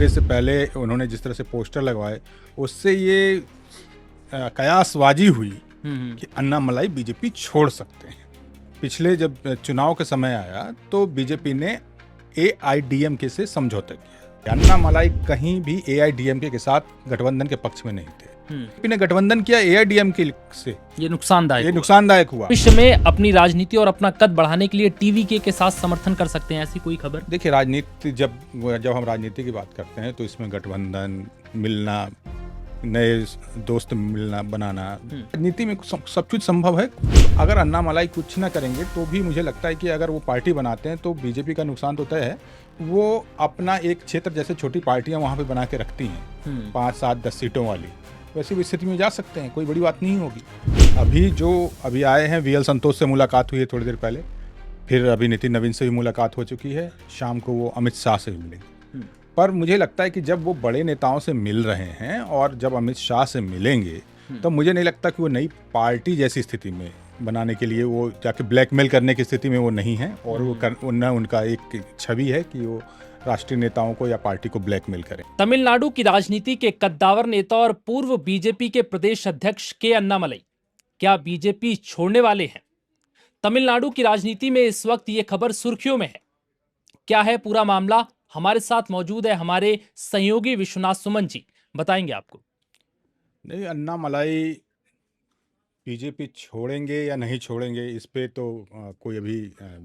Birthday से पहले उन्होंने जिस तरह से पोस्टर लगवाए, उससे ये कयासबाजी हुई कि अन्नामलाई बीजेपी छोड़ सकते हैं। पिछले जब चुनाव के समय आया तो बीजेपी ने एआईडीएमके से समझौता किया। अन्नामलाई कहीं भी एआईडीएमके के साथ गठबंधन के पक्ष में नहीं थे। बीजेपी ने गठबंधन किया एआईडीएमके से, ये नुकसानदायक हुआ। विश्व में अपनी राजनीति और अपना कद बढ़ाने के लिए टीवीके के साथ समर्थन कर सकते हैं, ऐसी कोई खबर? देखिए, राजनीति जब हम राजनीति की बात करते हैं तो इसमें गठबंधन, मिलना, नए दोस्त मिलना, बनाना, राजनीति में सब कुछ संभव है। अगर अन्नामलाई कुछ ना करेंगे तो भी मुझे लगता है कि अगर वो पार्टी बनाते हैं तो बीजेपी का नुकसान तो तय है। वो अपना एक क्षेत्र, जैसे छोटी पार्टियां वहां पे बना के रखती हैं 5, 7, 10 सीटों वाली, वैसी भी स्थिति में जा सकते हैं, कोई बड़ी बात नहीं होगी। अभी आए हैं वीएल संतोष से मुलाकात हुई है थोड़ी देर पहले, फिर अभी नितिन नवीन से भी मुलाकात हो चुकी है, शाम को वो अमित शाह से भी मिलेंगे। पर मुझे लगता है कि जब वो बड़े नेताओं से मिल रहे हैं और जब अमित शाह से मिलेंगे तो मुझे नहीं लगता कि वो नई पार्टी जैसी स्थिति में बनाने के लिए वो जाके ब्लैकमेल करने की स्थिति में वो नहीं है। और उनका एक छवि है कि वो राष्ट्रीय नेताओं को या पार्टी को ब्लैकमेल करें। तमिलनाडु की राजनीति के कद्दावर नेता और पूर्व बीजेपी के प्रदेश अध्यक्ष के अन्नामलाई क्या बीजेपी छोड़ने वाले हैं? तमिलनाडु की राजनीति में इस वक्त ये खबर सुर्खियों में है। क्या है पूरा मामला? हमारे साथ मौजूद है हमारे सहयोगी विश्वनाथ सुमन जी, बताएंगे आपको। नहीं, अन्नामलाई बीजेपी छोड़ेंगे या नहीं छोड़ेंगे इस पे तो कोई अभी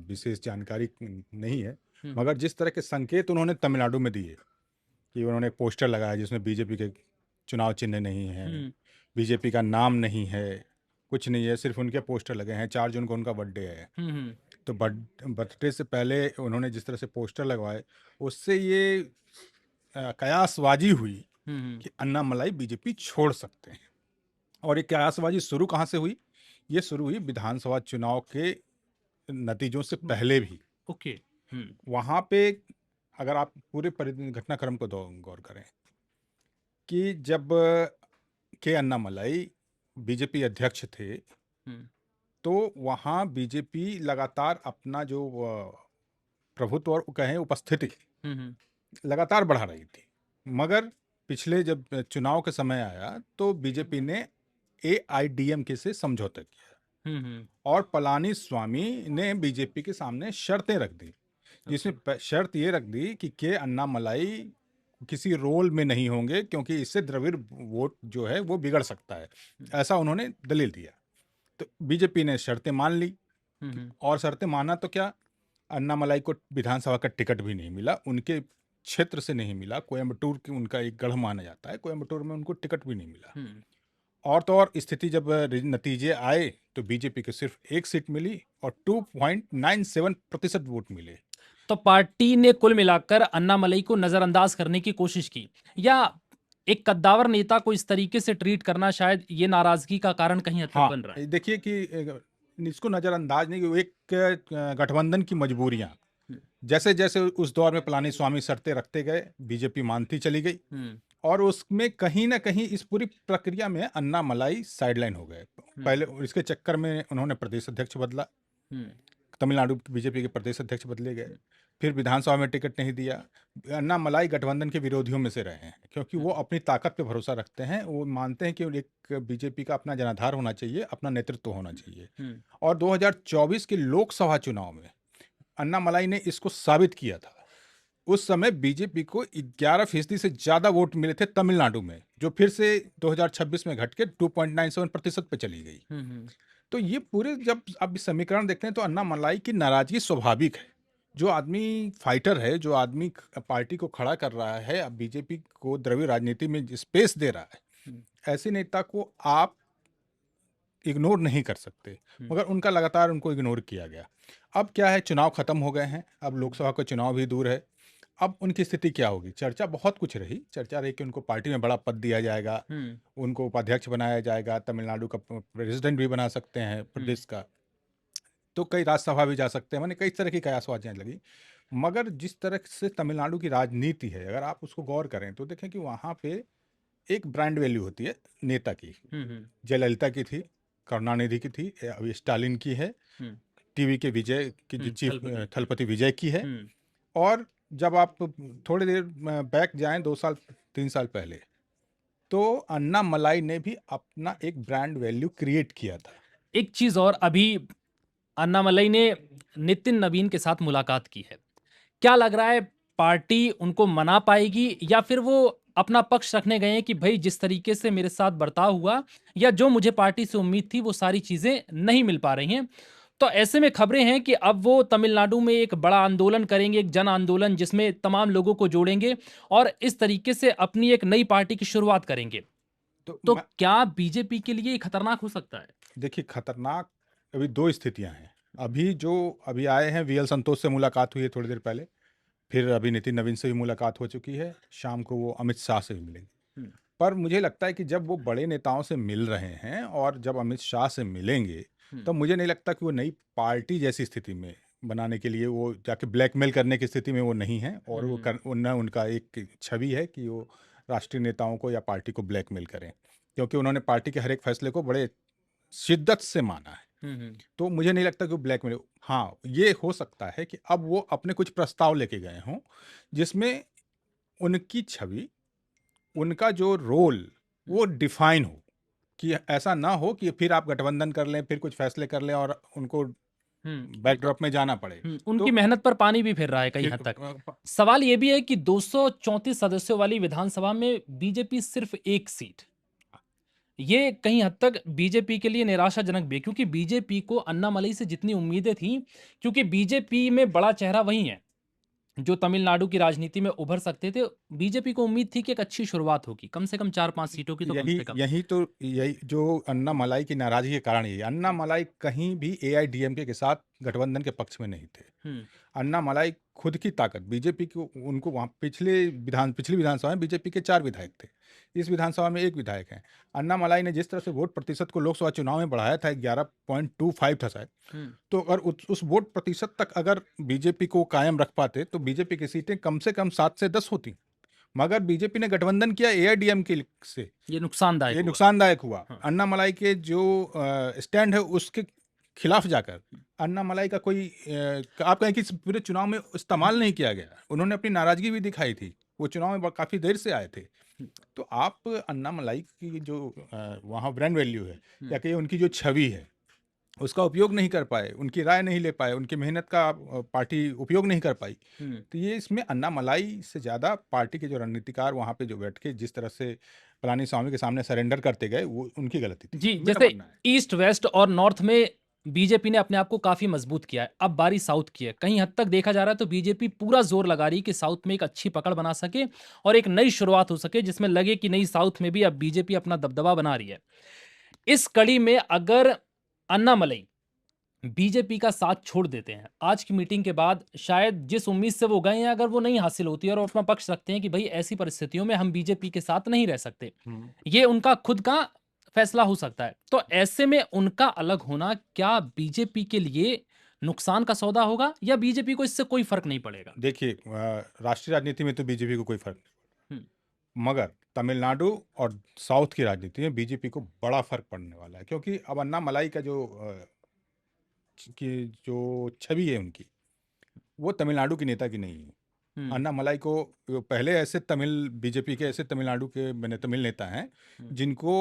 विशेष जानकारी नहीं है। मगर जिस तरह के संकेत उन्होंने तमिलनाडु में दिए कि उन्होंने एक पोस्टर लगाया जिसमें बीजेपी के चुनाव चिन्ह नहीं है, बीजेपी का नाम नहीं है, कुछ नहीं है, सिर्फ उनके पोस्टर लगे हैं। 4 जून को उनका बर्थडे है, तो बर्थडे से पहले उन्होंने जिस तरह से पोस्टर लगवाए, उससे ये कयासबाजी हुई कि अन्नामलाई बीजेपी छोड़ सकते हैं। और ये कयासबाजी शुरू कहाँ से हुई? ये शुरू हुई विधानसभा चुनाव के नतीजों से पहले भी। वहाँ पे अगर आप पूरे घटनाक्रम को गौर करें कि जब के अन्नामलाई बीजेपी अध्यक्ष थे तो वहाँ बीजेपी लगातार अपना जो प्रभुत्व और कहें उपस्थिति लगातार बढ़ा रही थी। मगर पिछले जब चुनाव के समय आया तो बीजेपी ने एआईडीएमके से समझौता किया और पलानी स्वामी ने बीजेपी के सामने शर्तें रख दी, जिसमें शर्त ये रख दी कि के अन्नामलाई किसी रोल में नहीं होंगे क्योंकि इससे द्रविड़ वोट जो है वो बिगड़ सकता है, ऐसा उन्होंने दलील दिया। तो बीजेपी ने शर्तें मान ली और शर्तें माना तो क्या, अन्नामलाई को विधानसभा का टिकट भी नहीं मिला, उनके क्षेत्र से नहीं मिला। कोयम्बटूर की उनका एक गढ़ माना जाता है, कोयम्बटूर में उनको टिकट भी नहीं मिला। और तो और स्थिति जब नतीजे आए तो बीजेपी को सिर्फ 1 सीट मिली और 2.97% वोट मिले। तो पार्टी ने कुल मिलाकर अन्नामलाई को नजरअंदाज करने की कोशिश की, या एक कद्दावर नेता को इस तरीके से ट्रीट करना शायद ये नाराजगी का कारण कहीं हद तक बन रहा है? देखिए कि इसको नजरअंदाज नहीं, एक गठबंधन की मजबूरियां, जैसे जैसे उस दौर में पलानी स्वामी शर्तें रखते गए बीजेपी मानती चली गई और उसमें कहीं ना कहीं इस पूरी प्रक्रिया में अन्नामलाई साइडलाइन हो गए। पहले इसके चक्कर में उन्होंने प्रदेश अध्यक्ष बदला, तमिलनाडु बीजेपी के प्रदेश अध्यक्ष बदले गए, फिर विधानसभा में टिकट नहीं दिया। अन्नामलाई गठबंधन के विरोधियों में से रहे हैं क्योंकि वो अपनी ताकत पे भरोसा रखते हैं। वो मानते हैं कि एक बीजेपी का अपना जनाधार होना चाहिए, अपना नेतृत्व होना चाहिए। और 2024 के लोकसभा चुनाव में अन्नामलाई ने इसको साबित किया था। उस समय बीजेपी को 11% से ज्यादा वोट मिले थे तमिलनाडु में, जो फिर से 2026 में घट के 2.97% पे चली गई। तो ये पूरे जब आप समीकरण देखते हैं तो अन्नामलाई की नाराजगी स्वाभाविक है। जो आदमी फाइटर है, जो आदमी पार्टी को खड़ा कर रहा है, अब बीजेपी को द्रविड़ राजनीति में स्पेस दे रहा है, ऐसे नेता को आप इग्नोर नहीं कर सकते। मगर उनका लगातार उनको इग्नोर किया गया। अब क्या है, चुनाव खत्म हो गए हैं, अब लोकसभा का चुनाव भी दूर है। अब उनकी स्थिति क्या होगी? चर्चा बहुत कुछ रही, चर्चा रही कि उनको पार्टी में बड़ा पद दिया जाएगा, उनको उपाध्यक्ष बनाया जाएगा, तमिलनाडु का प्रेसिडेंट भी बना सकते हैं प्रदेश का, तो कई राज्यसभा भी जा सकते हैं, मैंने कई तरह की कयासबाजियां लगी। मगर जिस तरह से तमिलनाडु की राजनीति है, अगर आप उसको गौर करें तो देखें कि वहाँ पे एक ब्रांड वैल्यू होती है नेता की। जयललिता की थी, करुणानिधि की थी, अभी स्टालिन की है, टीवी के विजय की चीफ थलपति विजय की है, और जब आप थोड़ी देर बैक जाएं 2 साल 3 साल पहले, तो अन्नामलाई ने भी अपना एक ब्रांड वैल्यू क्रिएट किया था। एक चीज और, अभी अन्नामलई ने नितिन नवीन के साथ मुलाकात की है। क्या लग रहा है, पार्टी उनको मना पाएगी या फिर वो अपना पक्ष रखने गए हैं कि भाई जिस तरीके से मेरे साथ बर्ताव हुआ या जो मुझे पार्टी से उम्मीद थी वो सारी चीजें नहीं मिल पा रही हैं। तो ऐसे में खबरें हैं कि अब वो तमिलनाडु में एक बड़ा आंदोलन करेंगे, एक जन आंदोलन जिसमें तमाम लोगों को जोड़ेंगे और इस तरीके से अपनी एक नई पार्टी की शुरुआत करेंगे। तो तो क्या बीजेपी के लिए ये खतरनाक हो सकता है? देखिए, खतरनाक अभी 2 स्थितियाँ हैं। अभी आए हैं, वीएल संतोष से मुलाकात हुई है थोड़ी देर पहले, फिर अभी नितिन नवीन से भी मुलाकात हो चुकी है, शाम को वो अमित शाह से भी मिलेंगे। हम्म, पर मुझे लगता है कि जब वो बड़े नेताओं से मिल रहे हैं और जब अमित शाह से मिलेंगे, तो मुझे नहीं लगता कि वो नई पार्टी जैसी स्थिति में बनाने के लिए वो जाके ब्लैकमेल करने की स्थिति में वो नहीं है, और न उनका एक छवि है कि वो राष्ट्रीय नेताओं को या पार्टी को ब्लैकमेल करें, क्योंकि उन्होंने पार्टी के हर एक फैसले को बड़े शिद्दत से माना है। तो मुझे नहीं लगता कि वो ब्लैकमेल, हाँ, ये हो सकता है कि अब वो अपने कुछ प्रस्ताव लेके गए हों, जिसमें उनकी छवि, उनका जो रोल, वो डिफाइन हो, कि ऐसा ना हो कि फिर आप गठबंधन कर लें, फिर कुछ फैसले कर लें और उनको बैकड्रॉप में जाना पड़े। उनकी तो मेहनत पर पानी भी फिर रहा है कई हद तक। सवाल ये भी है कि 234 सदस्यों वाली विधानसभा में बीजेपी सिर्फ एक सीट, ये कहीं हद तक बीजेपी के लिए निराशाजनक भी है, क्योंकि बीजेपी को अन्नामलई से जितनी उम्मीदें थी, क्योंकि बीजेपी में बड़ा चेहरा वही है जो तमिलनाडु की राजनीति में उभर सकते थे। बीजेपी को उम्मीद थी कि एक अच्छी शुरुआत होगी, कम से कम 4-5 सीटों की तो कम यही से कम। यही जो अन्नामलाई की नाराजगी के कारण, यही अन्नामलाई कहीं भी एआईडीएमके के साथ गठबंधन के पक्ष में नहीं थे। हम्म, अन्नामलाई खुद की ताकत, बीजेपी को, उनको वहाँ पिछली विधानसभा में बीजेपी के 4 विधायक थे, इस विधानसभा में 1 विधायक है। अन्नामलाई ने जिस तरह से वोट प्रतिशत को लोकसभा चुनाव में बढ़ाया था, 11.25 था शायद, तो अगर उस वोट प्रतिशत तक अगर बीजेपी को कायम रख पाते, तो बीजेपी की सीटें कम से कम 7 से 10 होती। मगर बीजेपी ने गठबंधन किया एआईडीएमके से, ये नुकसानदायक ये हुआ। नुकसानदायक हुआ। हाँ। अन्नामलाई के जो स्टैंड है उसके खिलाफ जाकर अन्नामलाई का कोई आप कहें कि इस पूरे चुनाव में इस्तेमाल नहीं किया गया। उन्होंने अपनी नाराजगी भी दिखाई थी, वो चुनाव में काफी देर से आए थे। तो आप अन्नामलाई की जो वहाँ ब्रांड वैल्यू है, या कि उनकी जो छवि है, उसका उपयोग नहीं कर पाए, उनकी राय नहीं ले पाए, उनकी मेहनत का पार्टी उपयोग नहीं कर पाई। तो ये इसमें अन्नामलाई से ज़्यादा पार्टी के जो रणनीतिकार वहाँ पे जो बैठ के जिस तरह से पलानीस्वामी के सामने सरेंडर करते गए, वो उनकी गलती थी, जी, मेरा जैसे मानना है। ईस्ट वेस्ट और नॉर्थ में बीजेपी ने अपने आप को काफी मजबूत किया है, अब बारी साउथ की है। कहीं हद तक देखा जा रहा है तो बीजेपी पूरा जोर लगा रही है कि साउथ में एक अच्छी पकड़ बना सके और एक नई शुरुआत हो सके, जिसमें लगे कि नई साउथ में भी अब बीजेपी अपना दबदबा बना रही है। इस कड़ी में अगर अन्नामलई बीजेपी का साथ छोड़ देते हैं, आज की मीटिंग के बाद शायद जिस उम्मीद से वो गए हैं अगर वो नहीं हासिल होती है और वो अपना पक्ष रखते हैं कि भाई ऐसी परिस्थितियों में हम बीजेपी के साथ नहीं रह सकते, ये उनका खुद का फैसला हो सकता है। तो ऐसे में उनका अलग होना क्या बीजेपी के लिए नुकसान का सौदा होगा या बीजेपी को इससे कोई फर्क नहीं पड़ेगा? देखिए, राष्ट्रीय राजनीति में तो बीजेपी को कोई फर्क नहीं, हम्म, मगर तमिलनाडु और साउथ की राजनीति में बीजेपी को बड़ा फर्क पड़ने वाला है, क्योंकि अब अन्नामलाई का जो छवि है उनकी, वो तमिलनाडु की नेता की नहीं है। हम्म, अन्नामलाई को पहले ऐसे बीजेपी के ऐसे तमिलनाडु के तमिल नेता हैं जिनको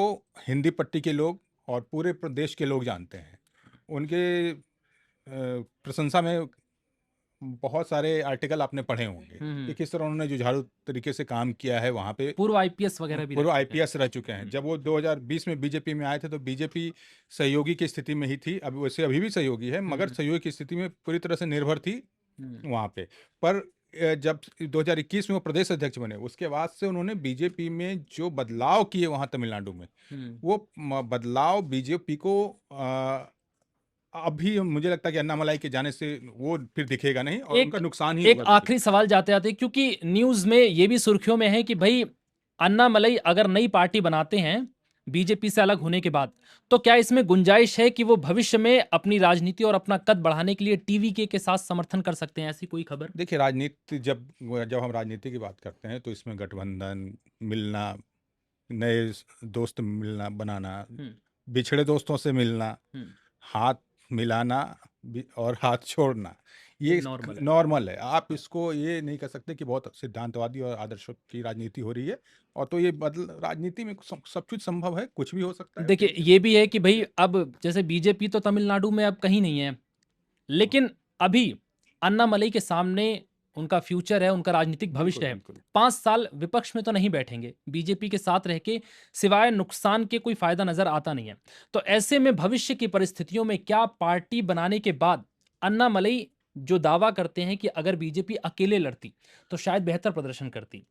हिंदी पट्टी के लोग और पूरे प्रदेश के लोग जानते हैं। उनके प्रशंसा में बहुत सारे आर्टिकल आपने पढ़े होंगे कि किस तरह उन्होंने जुझारू तरीके से काम किया है वहाँ पे। पूर्व आईपीएस वगैरह भी रह पूर्व चुके हैं। आईपीएस रह चुके हैं। जब वो 2020 में बीजेपी में आए थे तो बीजेपी सहयोगी की स्थिति में ही थी, अब वैसे अभी भी सहयोगी है, मगर सहयोगी की स्थिति में पूरी तरह से निर्भर थी वहाँ पे। पर जब 2021 में वो प्रदेश अध्यक्ष बने, उसके बाद से उन्होंने बीजेपी में जो बदलाव किए वहाँ तमिलनाडु में, वो बदलाव बीजेपी को अभी मुझे लगता है कि अन्नामलाई के जाने से वो फिर दिखेगा नहीं और उनका नुकसान ही एक होगा। आखिरी सवाल जाते आते, क्योंकि न्यूज में ये भी सुर्खियों में है कि भाई अन्नामलई अगर नई पार्टी बनाते हैं बीजेपी से अलग होने के बाद, तो क्या इसमें गुंजाइश है कि वो भविष्य में अपनी राजनीति और अपना कद बढ़ाने के लिए टीवीके के साथ समर्थन कर सकते हैं? ऐसी कोई खबर? देखिए, राजनीति जब हम राजनीति की बात करते हैं तो इसमें गठबंधन, मिलना, नए दोस्त मिलना बनाना, बिछड़े दोस्तों से मिलना, हाथ मिलाना और हाथ छोड़ना, ये नॉर्मल है। नॉर्मल है। आप इसको ये नहीं कह सकते कि बहुत सिद्धांतवादी और आदर्शों की राजनीति हो रही है। और तो ये बदल राजनीति में सब कुछ संभव है, कुछ भी हो सकता है। देखिए ये भी है कि भाई अब जैसे बीजेपी तो तमिलनाडु में अब कहीं नहीं है, लेकिन अभी अन्नामलई के सामने उनका फ्यूचर है, उनका राजनीतिक भविष्य है। बिल्कुल। 5 साल विपक्ष में तो नहीं बैठेंगे, बीजेपी के साथ रह के सिवाय नुकसान के कोई फायदा नजर आता नहीं है। तो ऐसे में भविष्य की परिस्थितियों में क्या पार्टी बनाने के बाद अन्नामलई जो दावा करते हैं कि अगर बीजेपी अकेले लड़ती तो शायद बेहतर प्रदर्शन करती,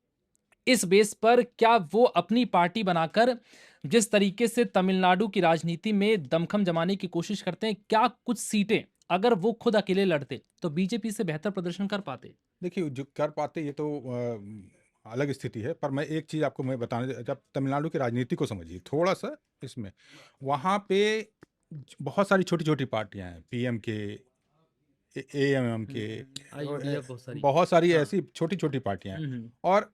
इस बेस पर क्या वो अपनी पार्टी बनाकर जिस तरीके से तमिलनाडु की राजनीति में दमखम जमाने की कोशिश करते हैं, क्या कुछ सीटें अगर वो खुद अकेले लड़ते तो बीजेपी से बेहतर प्रदर्शन कर पाते? देखिए, जो कर पाते ये तो अलग स्थिति है, पर मैं एक चीज़ आपको मैं बताना, जब तमिलनाडु की राजनीति को समझिए थोड़ा-सा इसमें, वहाँ पे बहुत सारी छोटी-छोटी पार्टियाँ हैं, पीएमके, एएमएमके, आईयूडीएफ बहुत सारी। बहुत सारी हाँ। ऐसी छोटी-छोटी पार्टियाँ हैं। हम्म, और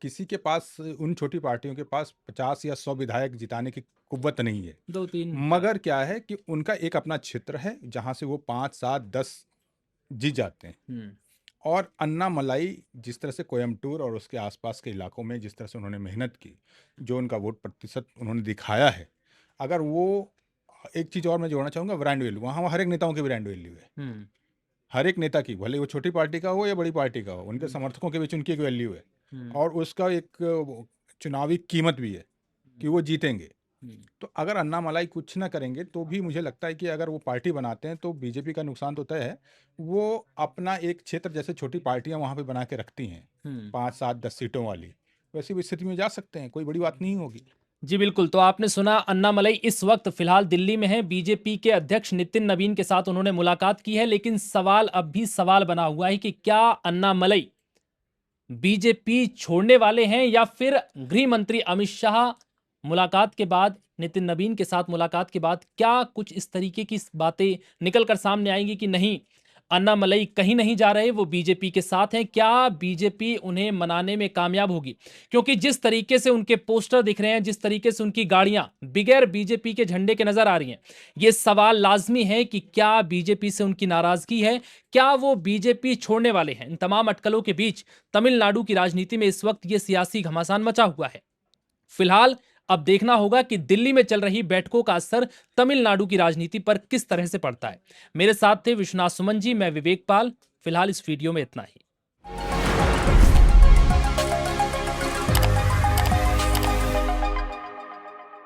किसी के पास, उन छोटी पार्टियों के पास 50 या 100 विधायक जिताने की कुव्वत नहीं है। 2-3 मगर क्या है कि उनका एक अपना क्षेत्र है, जहाँ से वो 5, 7, 10 जीत जाते हैं। और अन्नामलाई जिस तरह से कोयम्बटूर और उसके आसपास के इलाकों में जिस तरह से उन्होंने मेहनत की, जो उनका वोट प्रतिशत उन्होंने दिखाया है, अगर वो, एक चीज़ और मैं जोड़ना चाहूँगा, ब्रांड वैल्यू, वहाँ हर एक नेताओं की ब्रांड वैल्यू है। हर एक नेता की, भले वो छोटी पार्टी का हो या बड़ी पार्टी का हो, उनके समर्थकों के बीच उनकी एक वैल्यू है। और उसका एक चुनावी कीमत भी है कि वो जीतेंगे। तो अगर अन्नामलाई कुछ ना करेंगे तो भी मुझे लगता है कि अगर वो पार्टी बनाते हैं तो बीजेपी का नुकसान तो तय है। वो अपना एक क्षेत्र, जैसे छोटी पार्टियां वहां पे बना के रखती हैं, 5, 7, 10 सीटों वाली, वैसी भी स्थिति में जा सकते हैं, कोई बड़ी बात नहीं होगी। जी बिल्कुल। तो आपने सुना अन्नामलई इस वक्त फिलहाल दिल्ली में है, बीजेपी के अध्यक्ष नितिन नवीन के साथ उन्होंने मुलाकात की है, लेकिन सवाल अब भी सवाल बना हुआ है कि क्या अन्नामलई बीजेपी छोड़ने वाले हैं या फिर गृह मंत्री अमित शाह मुलाकात के बाद, नितिन नवीन के साथ मुलाकात के बाद क्या कुछ इस तरीके की बातें निकलकर सामने आएंगी कि नहीं, अन्नामलई कहीं नहीं जा रहे, वो बीजेपी के साथ हैं? क्या बीजेपी उन्हें मनाने में कामयाब होगी? क्योंकि जिस तरीके से उनके पोस्टर दिख रहे हैं, जिस तरीके से उनकी गाड़ियां बिगैर बीजेपी के झंडे के नजर आ रही हैं, ये सवाल लाजमी है कि क्या बीजेपी से उनकी नाराजगी है, क्या वो बीजेपी छोड़ने वाले हैं? इन तमाम अटकलों के बीच तमिलनाडु की राजनीति में इस वक्त ये सियासी घमासान मचा हुआ है। फिलहाल अब देखना होगा कि दिल्ली में चल रही बैठकों का असर तमिलनाडु की राजनीति पर किस तरह से पड़ता है। मेरे साथ थे विश्वनाथ सुमन जी, मैं विवेक पाल। फिलहाल इस वीडियो में इतना ही।